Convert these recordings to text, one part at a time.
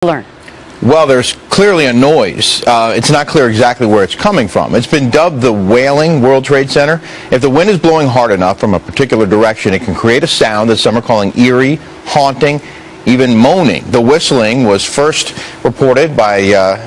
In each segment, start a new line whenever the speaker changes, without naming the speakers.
Learn.
Well, there's clearly a noise. It's not clear exactly where it's coming from. It's been dubbed the wailing World Trade Center. If the wind is blowing hard enough from a particular direction, it can create a sound that some are calling eerie, haunting, even moaning. The whistling was first reported by the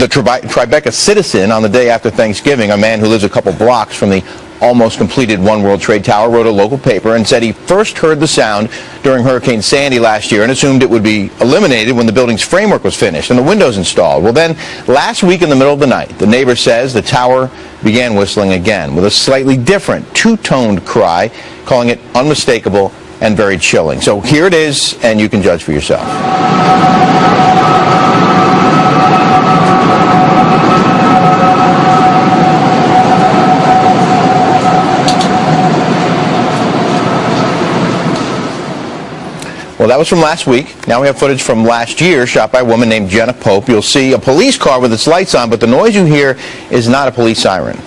Tribeca Citizen on the day after Thanksgiving. A man who lives a couple blocks from the almost completed One World Trade Tower wrote a local paper and said he first heard the sound during Hurricane Sandy last year and assumed it would be eliminated when the building's framework was finished and the windows installed. Well, then last week in the middle of the night, the neighbor says the tower began whistling again with a slightly different two-toned cry, calling it unmistakable and very chilling. So here it is, and you can judge for yourself. Well, that was from last week. Now we have footage from last year shot by a woman named Jenna Pope. You'll see a police car with its lights on, but the noise you hear is not a police siren.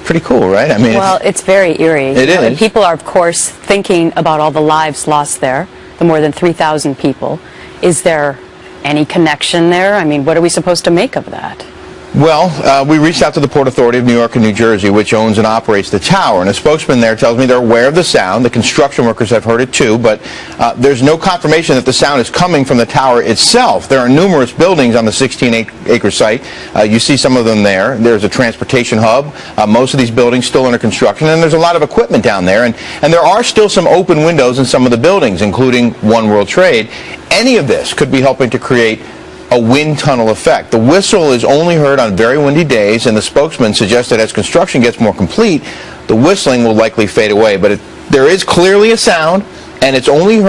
Pretty cool, right? I mean,
well, it's very eerie.
It is.
And people are, of course, thinking about all the lives lost there, the more than 3,000 people. Is there any connection there? I mean, what are we supposed to make of that?
Well, we reached out to the Port Authority of New York and New Jersey, which owns and operates the tower, and a spokesman there tells me they're aware of the sound. The construction workers have heard it too, but there's no confirmation that the sound is coming from the tower itself. There are numerous buildings on the 16-acre site. You see some of them there. There's a transportation hub. Most of these buildings still under construction, and there's a lot of equipment down there, and there are still some open windows in some of the buildings, including One World Trade. Any of this could be helping to create a wind tunnel effect. The whistle is only heard on very windy days, and the spokesman suggests that as construction gets more complete, the whistling will likely fade away. But there is clearly a sound, and it's only heard